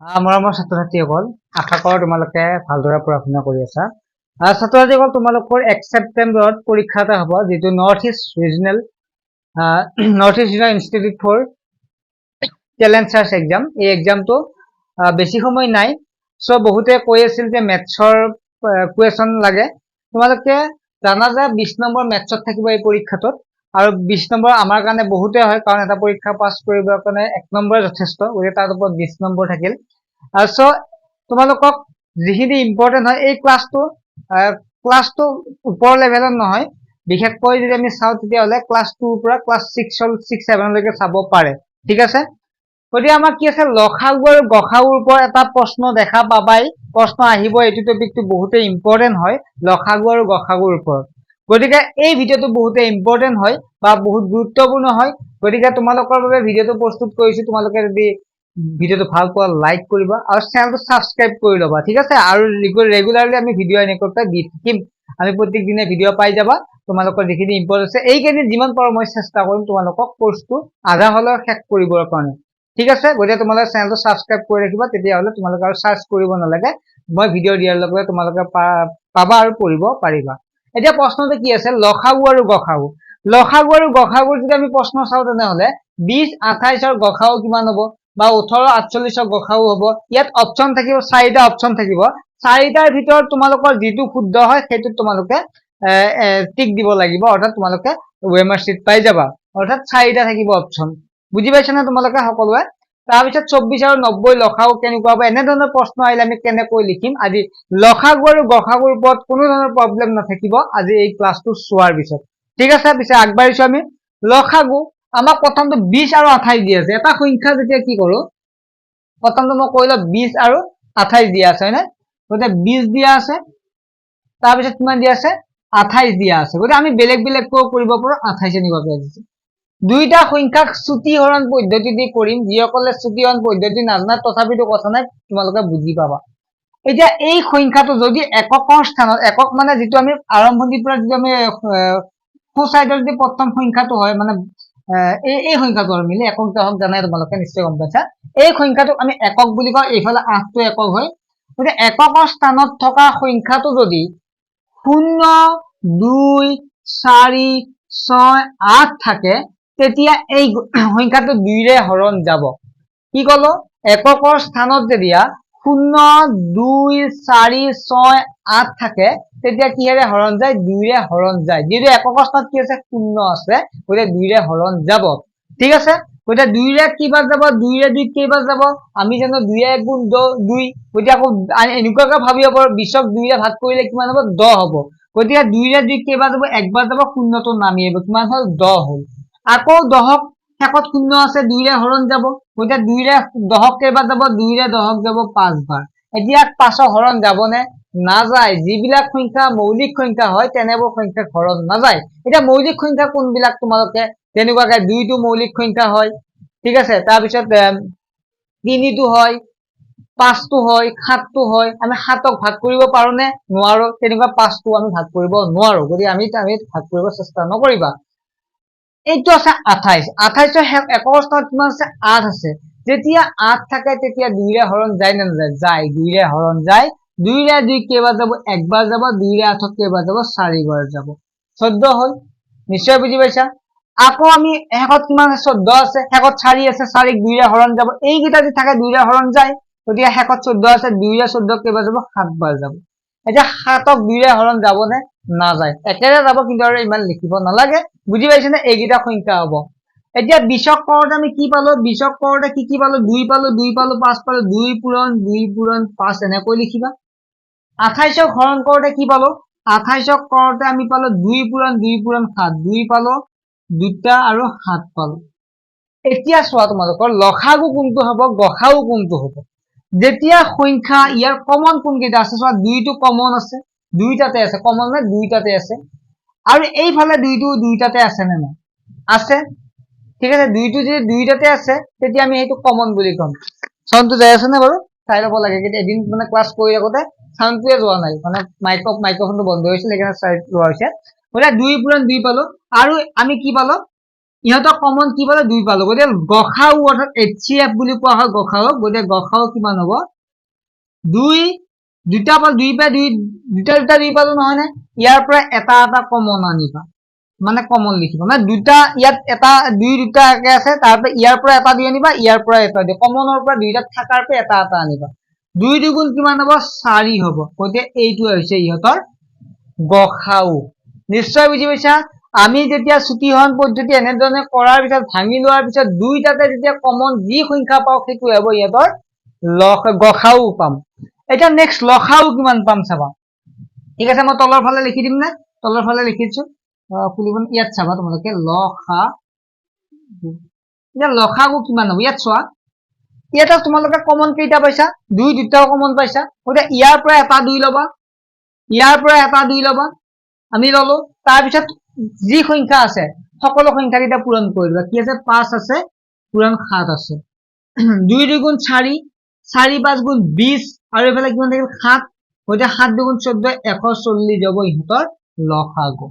মৰমৰ ছাত্ৰ-ছাত্ৰীসকল, আশা কৰোঁ তোমালোকে ভালদৰে পঢ়া-শুনা কৰি আছা। ছাত্ৰ-ছাত্ৰীসকল, তোমালোকৰ 1 ছেপ্টেম্বৰত পৰীক্ষা এটা হ'ব, যিটো north east regional institute for talent search exam. এই এক্সামটো বেছি সময় নাই। চ' বহুতে কৈ আছিল যে মেথছৰ কুৱেশ্যন লাগে। তোমালোকে জানা যে 20 নম্বৰ মেথছত থাকিব এই পৰীক্ষাটোত, আৰু 20 নম্বৰ আমাৰ কাৰণে বহুতে হয়, কাৰণ এটা পৰীক্ষা পাছ কৰিবৰ কাৰণে 1 নম্বৰে যথেষ্ট, গতিকে তাৰ ওপৰত 20 নম্বৰ থাকিল। চ' তোমালোকক যিখিনি ইম্পৰ্টেণ্ট হয়, এই ক্লাছটো ওপৰ লেভেলত নহয়, বিশেষকৈ যদি আমি চাওঁ তেতিয়াহ'লে ক্লাছ 2ৰ পৰা ক্লাছ 6-7 লৈকে চাব পাৰে। ঠিক আছে, গতিকে আমাৰ কি আছে, লসাগু আৰু গসাগুৰ ওপৰত এটা প্ৰশ্ন দেখা পাবাই, প্ৰশ্ন আহিব। এইটো টপিকটো বহুতেই ইম্পৰ্টেণ্ট হয়, লসাগু আৰু গসাগুৰ ওপৰত। গতিকে এই ভিডিঅ'টো বহুতেই ইম্পৰ্টেণ্ট হয় বা বহুত গুৰুত্বপূৰ্ণ হয়। গতিকে তোমালোকৰ বাবে ভিডিঅ'টো প্ৰস্তুত কৰিছো। তোমালোকে যদি ভিডিঅ'টো ভাল পোৱা লাইক কৰিবা আৰু চেনেলটো ছাবস্ক্ৰাইব কৰি ল'বা। ঠিক আছে, আৰু ৰেগুলাৰলি আমি ভিডিঅ' এনেকৈ দি থাকিম। আমি প্ৰত্যেক দিনে ভিডিঅ' পাই যাবা। তোমালোকৰ যিখিনি ইম্পৰ্টেণ্ট আছে, এইকেইদিন যিমান পাৰোঁ মই চেষ্টা কৰিম তোমালোকক কোৰ্চটো আধা হ'লেও শেষ কৰিবৰ কাৰণে। ঠিক আছে, গতিকে তোমালোকে চেনেলটো ছাবস্ক্ৰাইব কৰি ৰাখিবা, তেতিয়াহ'লে তোমালোকে আৰু চাৰ্চ কৰিব নালাগে। মই ভিডিঅ' দিয়াৰ লগে লগে তোমালোকে পাবা আৰু পঢ়িব পাৰিবা। এতিয়া প্ৰশ্নটো কি আছে, লসাগু আৰু গসাগু। লসাগু আৰু গসাগুৰ যদি আমি প্ৰশ্ন চাওঁ, তেনেহ'লে 20-28ৰ গসাগু কিমান হ'ব, বা 18-48ৰ গসাগু হ'ব। ইয়াত অপশ্যন থাকিব, 4টা অপশ্যন থাকিব। 4টাৰ ভিতৰত তোমালোকৰ যিটো শুদ্ধ হয় সেইটোত তোমালোকে টিক দিব লাগিব, অৰ্থাৎ তোমালোকে ওএমআৰ চিট পাই যাবা। অৰ্থাৎ 4টা থাকিব অপশ্যন। বুজি পাইছানে তোমালোকে সকলোৱে? তাৰপিছত 24 আৰু 90 লসাগু কেনেকুৱা হ'ব, এনেধৰণৰ প্ৰশ্ন আহিলে আমি কেনেকৈ লিখিম। আজি লসাগু আৰু গসাগুৰ ওপৰত কোনো ধৰণৰ প্ৰব্লেম নাথাকিব আজি এই ক্লাছটো চোৱাৰ পিছত। ঠিক আছে, পিছে আগবাঢ়িছো আমি। লসাগু আমাক প্ৰথমটো 20 আৰু 28 দি আছে। এটা সংখ্যা যেতিয়া কি কৰো, প্ৰথমটো মই কৈ লওঁ, 20 আৰু 28 দিয়া আছে, হয় নে? গতিকে 20 দিয়া আছে, তাৰপিছত কিমান দিয়া আছে, 28 দিয়া আছে। গতিকে আমি বেলেগ বেলেগকৈ কৰিব পাৰো, 28 এনেকুৱাকৈ দিছে। দুইটা সংখ্যাক চুটিহৰণ পদ্ধতি দি কৰিম। যিসকলে চুটিহৰণ পদ্ধতি নাজানে তথাপিতো কথা নাই, তোমালোকে বুজি পাবা। এতিয়া এই সংখ্যাটো যদি এককৰ স্থানত, একক মানে যিটো আমি আৰম্ভণিৰ পৰা যিটো আমি সোঁ চাইডৰ যদি প্ৰথম সংখ্যাটো হয়, মানে এই সংখ্যাটো আৰু মিলি একক দশক জানাই তোমালোকে, নিশ্চয় গম পাইছা। এই সংখ্যাটোক আমি একক বুলি কওঁ, এইফালে 8টো একক হয়। গতিকে একৰ স্থানত থকা সংখ্যাটো যদি 0, 2, 4, 6, 8 থাকে, তেতিয়া এই সংখ্যাটো 2ৰে হৰণ যাব। কি কলো, এককৰ স্থানত যেতিয়া 0, 2, 4, 6, 8 থাকে, তেতিয়া কিহেৰে হৰণ যায়, 2ৰে হৰণ যায়। যিহেতু একৰ স্থানত কি আছে, 0 আছে, গতিকে 2ৰে হৰণ যাব। ঠিক আছে, গতিকে 2ৰে কিবাৰ যাব, 2ৰে 2 কেইবাৰ যাব, আমি জানো 2 × 1 = 2। গতিকে আকৌ এনেকুৱাকে ভাবিব পাৰো, 20ক 2ৰে ভাগ কৰিলে কিমান হ'ব, 10 হ'ব। গতিকে 2ৰে 2 কেইবাৰ যাব, একবাৰ যাব, শূন্যটো নামি আহিব, কিমান হ'ল, 10 হ'ল। আকৌ 10ক শেষত 0 আছে, 2ৰে হৰণ যাব। গতিকে 2ৰে 10ক কেইবাৰ যাব, 2ৰে 10ক যাব 5 বাৰ। এতিয়া 5ক হৰণ যাবনে, নাযায়। যিবিলাক সংখ্যা মৌলিক সংখ্যা হয়, তেনেবোৰ সংখ্যাক হৰণ নাযায়। এতিয়া মৌলিক সংখ্যা কোনবিলাক, তোমালোকে তেনেকুৱাকে 2টো মৌলিক সংখ্যা হয়। ঠিক আছে, তাৰপিছত 3টো হয়, 5টো হয়, 7টো হয়। আমি 7ক ভাগ কৰিব পাৰো নে, নোৱাৰো। তেনেকুৱা 5টো আমি ভাগ কৰিব নোৱাৰো, গতিকে আমি ভাগ কৰিব চেষ্টা নকৰিবা। এইটো আছে 28। 28ৰ একৰ স্থানত কিমান আছে, 8 আছে। যেতিয়া 8 থাকে, তেতিয়া 2ৰে হৰণ যায় নে নাযায়, যায়, 2ৰে হৰণ যায়। 2ৰে 2 কেইবাৰ যাব, একবাৰ যাব। 2ৰে 8ক কেইবাৰ যাব, 4 বাৰ যাব। 14 হ'ল, নিশ্চয় বুজি পাইছা। আকৌ আমি শেষত কিমান আছে, 14 আছে, শেষত 4 আছে, 4ক 2ৰে হৰণ যাব। এইকেইটা যদি থাকে 2ৰে হৰণ যায়, গতিকে শেষত 14 আছে, 2ৰে 14ক কেইবাৰ যাব, 7 বাৰ যাব। এতিয়া 7ক 2ৰে হৰণ যাবনে, নাযায়। একেৰে যাব, কিন্তু আৰু ইমান লিখিব নালাগে। বুজি পাইছেনে, এইকেইটা সংখ্যা হ'ব। এতিয়া 20ক কৰোঁতে আমি কি পালো, 20ক কৰোঁতে কি পালো, 2 পালো, 2 পালো, 5 পালো, 2 পূৰণ 2 পূৰণ 5 এনেকৈ লিখিবা। 28ক হৰণ কৰোঁতে কি পালো, 28ক কৰোঁতে আমি পালো 2 পূৰণ 2 পূৰণ 7, 2 পালো, 2টা আৰু 7 পালো। এতিয়া চোৱা, তোমালোকৰ লসাগু কোনটো হ'ব, গসাগু কোনটো হ'ব। যেতিয়া সংখ্যা ইয়াৰ কমন কোনকেইটা আছে, চোৱা 2টো কমন আছে, 2টাতে আছে, কমন মানে 2টাতে আছে। আৰু এইফালে 2টো 2টাতে আছে নে নাই, আছে। ঠিক আছে, 2টো যদি 2টাতে আছে, তেতিয়া আমি সেইটো কমন বুলি ক'ম। চাউণ্ডটো যাই আছে নে বাৰু, চাই ল'ব লাগে। কিন্তু এদিন মানে ক্লাছ কৰি থাকোতে চাউণ্ডটোৱে যোৱা নাই, মানে মাইক্ৰফোনটো বন্ধ হৈছিল, সেইকাৰণে চাই লোৱা হৈছে। গতিকে 2 পূৰণ 2 পালো, আৰু আমি কি পালো, ইহঁতৰ কমন কি পালো 2 পালো গতিকে গসাউ অৰ্থাৎ HCF বুলি কোৱা হয় গসাউ গতিকে গসাউ কিমান হ'ব 2 দুটা পালো 2 পে 2 দুটা 2 পালো নহয় নে ইয়াৰ পৰা এটা এটা কমন আনিবা মানে কমন লিখিবা মানে দুটা ইয়াত এটা 2 দুটা একে আছে তাৰপৰা ইয়াৰ পৰা এটা দি আনিবা ইয়াৰ পৰা এটা দি কমনৰ পৰা দুইটা থাকাৰ পৰা এটা এটা আনিবা 2 দুগুণ কিমান হ'ব 4 হ'ব গতিকে এইটো হৈছে ইহঁতৰ গসাউ নিশ্চয় বুজি পাইছা আমি যেতিয়া ছুটিহৰণ পদ্ধতি এনেধৰণে কৰাৰ পিছত ভাঙি লোৱাৰ পিছত দুইটাতে যেতিয়া কমন যি সংখ্যা পাও সেইটো হ'ব ইহঁতৰ গসাউ পাম এটা নেক্সট লসাউ কিমান পাম চাবা ঠিক আছে মই তলৰ ফালে লিখি দিম না তলৰ ফালে লিখিছো খুলিব ইয়াত চাবা তোমালোকে লসাগু কিমান হ'ব ইয়াত চোৱা ইয়াত তোমালোকে কমন কেইটা পাইছা 2 দুটাও কমন পাইছা গতিকে ইয়াৰ পৰা এটা 2 ল'বা ইয়াৰ পৰা এটা 2 ল'বা আমি ললো তাৰ পিছত যি সংখ্যা আছে সকলো সংখ্যা কেইটা পূৰণ কৰিবা কি আছে 5 আছে পূৰণ 7 আছে 2 দুগুণ 4 4 5 গুণ 20 আৰু এফালে কিমান থাকিল 7 গতিকে 7 দুগুণ 14 140 যাব ইহঁতৰ লসাগু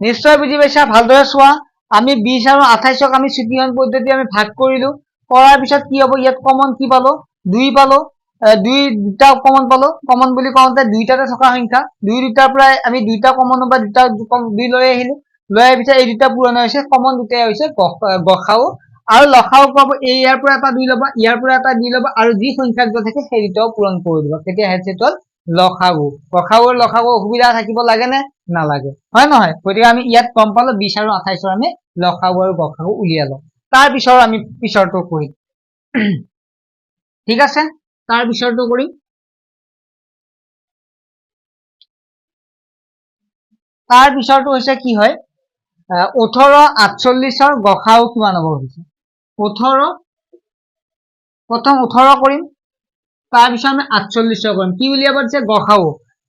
নিশ্চয় বুজি পাইছা ভালদৰে চোৱা আমি 20 আৰু 28ক আমি ছুটিহৰণ পদ্ধতি আমি ভাগ কৰিলো কৰাৰ পিছত কি হ'ব ইয়াত কমন কি পালো 2 পালো 2 দুটা কমন পালো কমন বুলি কওঁতে দুইটাতে থকা সংখ্যা 2 দুটাৰ পৰা আমি দুইটা কমন বা দুটা 2 লৈ আহিলো লৈ আহি পিছত এই দুটা পূৰণ হৈছে কমন দুটাই হৈছে গসাউ আৰু লসাউ পাব ইয়াৰ পৰা এটা 2 ল'বা ইয়াৰ পৰা এটা 2 ল'বা আৰু যি সংখ্যা দুটা থাকে সেই দুটাও পূৰণ কৰি দিবা তেতিয়া হৈছে তোৰ লসাগু গসাউ আৰু লসাগু অসুবিধা থাকিব লাগে নে নালাগে হয় নহয় গতিকে আমি ইয়াত গম পালো 20 আৰু 28ৰ আমি লসাগু আৰু গসাগু উলিয়ালো তাৰ পিছৰ আমি পিছৰটো কৰিম ঠিক আছে তাৰ পিছৰটো কৰিম তাৰ পিছৰটো হৈছে কি হয় 18 48ৰ গসাউ কিমান হ'ব হৈছে 18 প্ৰথম 18 কৰিম তাৰ পিছত আমি 48 কৰিম কি উলিয়াব দিছে গসাউ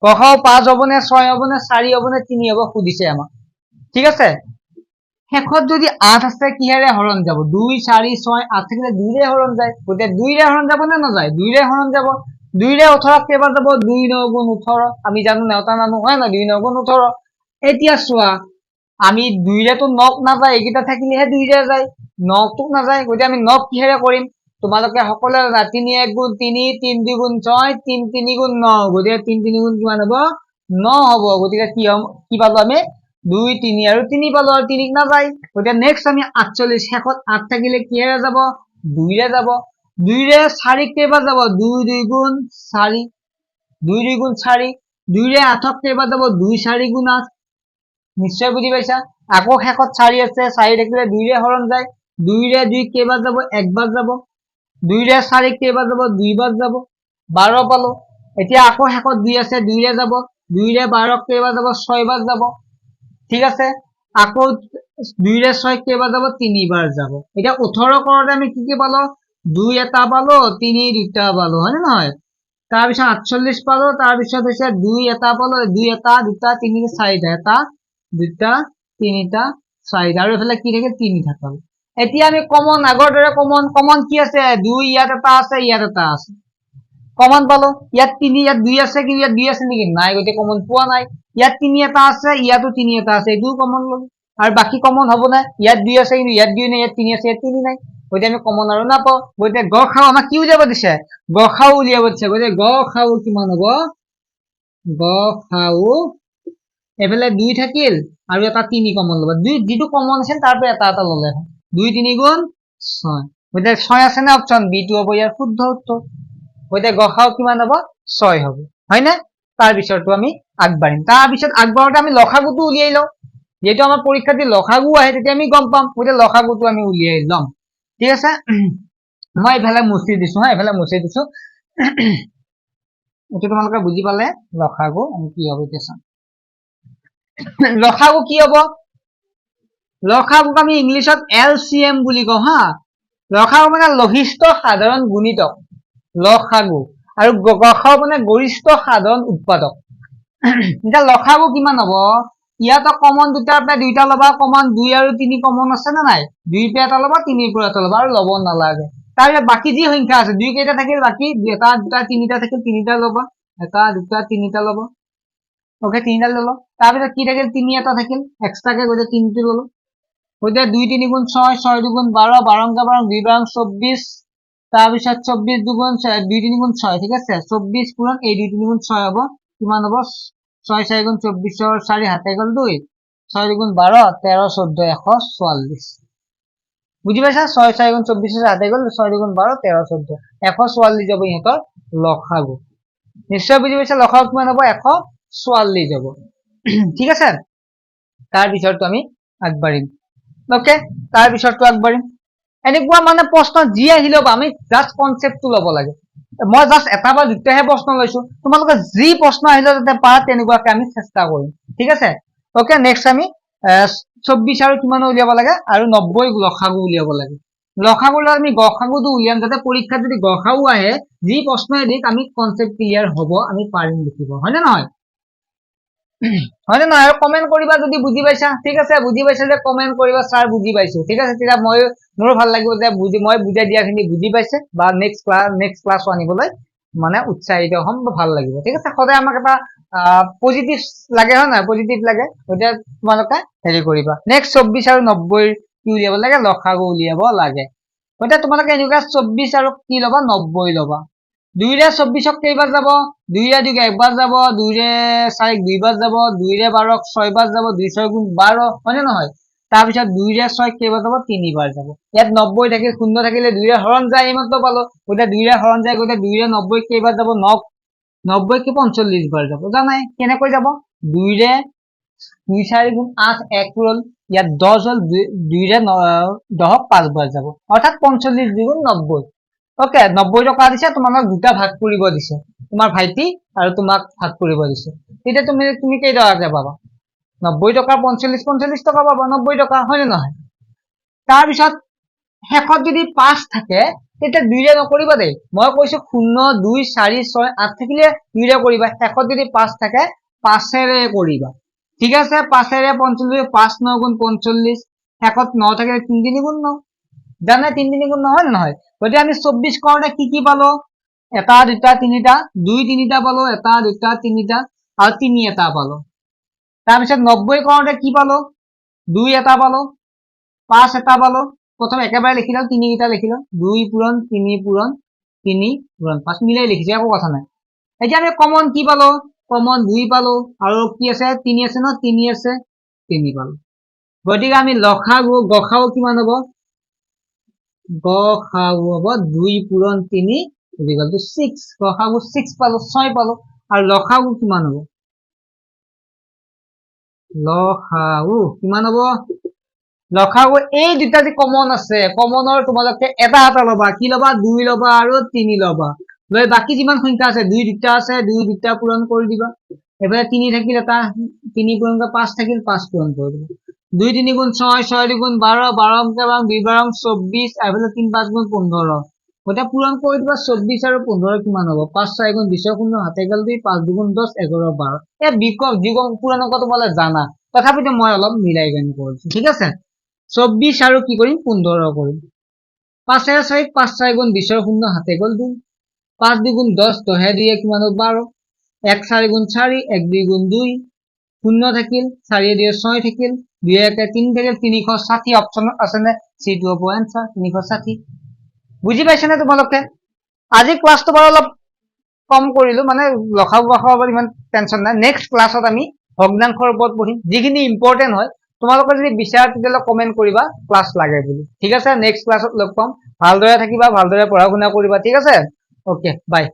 5 হ'ব নে 6 হ'ব নে 4 হ'ব নে 3 হ'ব সুধিছে আমাক ঠিক আছে শেষত যদি 8 আছে কিহেৰে হৰণ যাব 2 4 6 8 থাকিলে 2 ৰে হৰণ যায় গতিকে 2 ৰে হৰণ যাব নে নাযায় 2 ৰে হৰণ যাব 2 ৰে 18 কেইবাৰ যাব 2 9 গুণ 18 আমি জানো নেওতা নানো হয় না 2 9 গুণ 18 এতিয়া চোৱা আমি 2 ৰেটো 9 নাযায় এইকেইটা থাকিলেহে 2 ৰে যায় 9 টো নাযায় গতিকে আমি 9 কিহেৰে কৰিম তোমালোকে সকলোৱে 3 1 গুণ 3 3 2 গুণ 6 3 3 গুণ 9 গতিকে 3 3 গুণ কিমান হ'ব 9 হ'ব গতিকে কি পালো আমি 2 3 আৰু 3 পালো আৰু 3 নাযায় গতিকে নেক্সট আমি 48 শেষত 8 থাকিলে কিহেৰে যাব 2 ৰে যাব 2 ৰে 4 কেইবাৰ যাব 2 2 গুণ 4 2 2 গুণ 4 2 ৰে 8 কেইবাৰ যাব 2 4 গুণ 8 নিশ্চয় বুজি পাইছা আকৌ শেষত 4 আছে 4 থাকিলে 2 ৰে হৰণ যায় 2 ৰে 2 কেইবাৰ যাব একবাৰ যাব 2 ৰে 4 কেইবাৰ যাব 2 বাৰ যাব 12 পালো এতিয়া আকৌ শেষত 2 আছে 2 ৰে যাব 2 ৰে 12 কেইবাৰ যাব 6 বাৰ যাব ঠিক আছে আকৌ 2 ৰে 6 কেইবাৰ যাব 3 বাৰ যাব এতিয়া 18 কৰোতে আমি কি পালো 2 এটা পালো 3 দুটা পালো হয় নহয় তাৰ পিছত 48 পালো তাৰ পিছত হৈছে 2 এটা পালো 2 এটা দুটা 3 4টা এটা দুটা 3টা 4টা আৰু এফালে কি থাকে 3 থাকল এতিয়া আমি কমন আগৰ দৰে কমন কি আছে 2 ইয়াত এটা আছে ইয়াত এটা আছে কমন পালো ইয়াত 3 ইয়াত 2 আছে কিন্তু ইয়াত 2 আছে নেকি নাই গতে কমন পোৱা নাই ইয়াত 3 এটা আছে ইয়াতো 3 এটা আছে এইটো কমন ললো আৰু বাকি কমন হ'ব না ইয়াত 2 আছে কিন্তু ইয়াত 2 নাই ইয়াত 3 আছে ইয়াত 3 নাই গতে আমি কমন আৰু নাপাও গতে গসাউ আমাক কি উলিয়াব দিছে গসাউ উলিয়াব দিছে গতে গসাউ কিমান হ'ব গসাউ এফালে 2 থাকিল আৰু এটা 3 কমন ল'বা 2 যেটো কমন আছে তাৰ পৰা এটা এটা ললে 2 3 গুণ 6 গতে 6 আছে না অপচন বি টো হ'ব ইয়াৰ শুদ্ধ উত্তৰ গতে গসাউ কিমান হ'ব 6 হ'ব হয় না তাৰ পিছৰটো আমি আগবাঢ়িম তাৰ পিছত আগবাঢ়োতে আমি লসাগুটো উলিয়াই লওঁ যেটো আমাৰ পৰীক্ষাত লসাগু আহে তেতিয়া আমি গম পাম গতে লসাগুটো আমি উলিয়াই লম ঠিক আছে মই এফালে মুছি দিছো হা এফালে মুছি দিছো এটো তোমালোকে বুজি পালে লসাগু আমি কি হ'ব এতিয়া চাম লসাগু কি হ'ব লসাগুক আমি ইংলিছত LCM বুলি কওঁ হা লসাগু মানে লঘিষ্ঠ সাধাৰণ গুণিতক লসাগু আৰু গসাউ মানে গৰিষ্ঠ সাধাৰণ উৎপাদক এটা লসাগু কিমান হ'ব ইয়াত কমন দুটাৰ পৰা দুইটা লবা কমন 2 আৰু 3 কমন আছে না নাই 2 পৰা এটা লবা 3 পৰা এটা লবা আৰু লব নালাগে তাৰ বাকি যি সংখ্যা আছে 2 কেইটা থাকিল বাকি এটা দুটা তিনিটা থাকিল তিনিটা লবা এটা দুটা তিনিটা লবা ওকে 3টা ললো তাৰ পিছত কি থাকিল 3 এটা থাকিল এক্সট্ৰাকে গতে 3টো ললো গতিকে 2 3 গুণ 6 6 2 গুণ 12 12 অংকে 12 2 12 24 তাৰপিছত 24 দুগুণ 2 3 গুণ 6 ঠিক আছে 24 পূৰণ এই 2 3 গুণ 6 হ'ব কিমান হ'ব 6 4 গুণ 24 4 হাতে গ'ল 2 6 2 গুণ 12 13 14 144 বুজি পাইছা 6 4 গুণ 24 হাতে গ'ল 6 2 গুণ 12 13 14 144 যাব ইহঁতৰ লসাগু নিশ্চয় বুজি পাইছা লসাগু কিমান হ'ব 144 যাব ঠিক আছে তাৰ পিছৰটো আমি আগবাঢ়িম ওকে তাৰ পিছৰটো আগবাঢ়িম এনেকুৱা মানে প্ৰশ্ন যি আহিলেও আমি জাস্ট কনসেপ্টটো ল'ব লাগে মই জাস্ট এটা বা দুটাহে প্ৰশ্ন লৈছো তোমালোকে যি প্ৰশ্ন আহিলেও যাতে পাৰা তেনেকুৱাকে আমি চেষ্টা কৰিম ঠিক আছে ওকে নেক্সট আমি 24 আৰু কিমান উলিয়াব লাগে আৰু 90 লসাগু উলিয়াব লাগে লসাগুৰ আমি গসাগুটো উলিয়াম যাতে পৰীক্ষাত যদি গসাগু আহে যি প্ৰশ্নই দিক আমি কনসেপ্ট ক্লিয়াৰ হ'ব আমি পাৰিম লিখিব হয় না নহয় হয় না নহয় কমেন্ট কৰিবা যদি বুজি পাইছা ঠিক আছে বুজি পাইছা যে কমেন্ট কৰিবা স্যাৰ বুজি পাইছো ঠিক আছে তেতিয়া মই মোৰ ভাল লাগিব যে মই বুজাই দিয়াখিনি বুজি পাইছে বা নেক্সট ক্লাস আনিবলৈ মানে উৎসাহিত হ'ম ভাল লাগিব ঠিক আছে সদায় আমাক এটা পজিটিভ লাগে হয় না পজিটিভ লাগে গতিকে তোমালোকে হেৰি কৰিবা নেক্সট 24 আৰু 90 কি উলিয়াব লাগে লসাগু উলিয়াব লাগে গতিকে তোমালোকে এনেকুৱা 24 আৰু কি ল'বা 90 ল'বা 2 ৰে 24ক কেইবাৰ যাব 2 ৰে 2 একবাৰ যাব 2 ৰে 4 দুইবাৰ যাব 2 ৰে 12ক 6 বাৰ যাব 2 6 গুণ 12 হয় নে নহয় তাৰপিছত 2 ৰে 6 কেইবাৰ যাব 3 বাৰ যাব ইয়াত 90 থাকিল শূন্য থাকিলে 2 ৰে হৰণ যায় এইমাত্ৰ পালো গতিকে 2 ৰে হৰণ যায় গতিকে 2 ৰে 90 কেইবাৰ যাব 90 কি 45 বাৰ যাব জানাই কেনেকৈ যাব 2 ৰে 2 4 গুণ 8 1 ৰল ইয়াত 10 হল 2 ৰে 10ক 5 বাৰ যাব অৰ্থাৎ 45 গুণ 90 ওকে 90 টকা দিছে তোমাক দুটা ভাগ কৰিব দিছে তোমাৰ ভাইটি আৰু তোমাক ভাগ কৰিব দিছে তেতিয়া তুমি কেই টকাকে পাবা 90 টকা 45 টকা পাবা 90 টকা হয় নে নহয় তাৰ পিছত শেষত যদি 5 থাকে তেতিয়া 2 ৰে নকৰিবা দেই মই কৈছো 0 2 4 6 8 থাকিলে 2 ৰে কৰিবা শেষত যদি 5 থাকে 5 ৰে কৰিবা ঠিক আছে 5 ৰে 45 5 9 গুণ 45 শেষত 9 থাকিলে 3 3 গুণ 9 জানে 3 3 গুণ নহয় নহয় গতিকে আমি 24 কৰোঁতে কি পালো এটা দুটা তিনিটা 2 তিনিটা পালো এটা দুটা তিনিটা আৰু 3 এটা পালো তাৰপিছত 90 কৰোঁতে কি পালো 2 এটা পালো 5 এটা পালো প্ৰথম একেবাৰে লিখি লওঁ 3 কেইটা লিখি লওঁ 2 পূৰণ 3 পূৰণ 3 পূৰণ 5 মিলাই লিখিছে একো কথা নাই এতিয়া আমি কমন কি পালো কমন 2 পালো আৰু কি আছে 3 আছে ন 3 আছে 3 পালো গতিকে আমি লসাগু গসাগু কিমান হ'ব গসাগু হ'ব 2 পূৰণ 3 ইকুয়াল টু 6 গসাগু 6 পালো 6 পালো আৰু লসাগু কিমান হ'ব লসাগু কিমান হ'ব লসাগু এই দুটা যে কমন আছে কমনৰ তোমালোকে এটা এটা লবা কি লবা 2 লবা আৰু 3 লবা লৈ বাকি যিমান সংখ্যা আছে 2 দুটা আছে 2 দুটা পূৰণ কৰি দিবা এবাৰে 3 থাকিল এটা 3 পূৰণ 5 থাকিল 5 পূৰণ কৰি দিবা 2 3 গুণ 6 6 2 গুণ 12 12 অংকে 2 12 24 এবারে 3 5 গুণ 15 ওটা পূরণ করে দিবা 24 আর 15 কিমান হবে 5 6 গুণ 20 শূন্য হাতে গেল 2 5 2 গুণ 10 11 12 এ বিকম জীবন পূরণ কত বলে জানা তথাপিতো মই অলপ মিলাই গানি কৰিছো ঠিক আছে 24 আৰু কি কৰিম 15 কৰিম 5 6 5 6 গুণ 20 শূন্য হাতে গেল 2 5 2 গুণ 10 10 2 কিমান হবে 12 1 4 গুণ 4 1 2 গুণ 2 শূন্য থাকিল 4 2 6 থাকিল 2 1 3 থাকিল 360 অপশন আছে নে সি2 হ'ব आंसर 360 বুজি পাইছা না তোমালোকে আজি ক্লাসটো বাৰু অলপ কম কৰিলো মানে লসাগু গসাগুৰ ইমান টেনচন নাই নেক্সট ক্লাছত আমি ভগ্নাংশৰ ওপৰত পঢ়িম যিখিনি ইম্পৰ্টেন্ট হয় তোমালোকে যদি বিচাৰা তেতিয়ালে কমেন্ট কৰিবা ক্লাস লাগে বুলি ঠিক আছে নেক্সট ক্লাছত লগ পাম ভালদৰে থাকিবা ভালদৰে পঢ়া শুনা কৰিবা ঠিক আছে ওকে বাই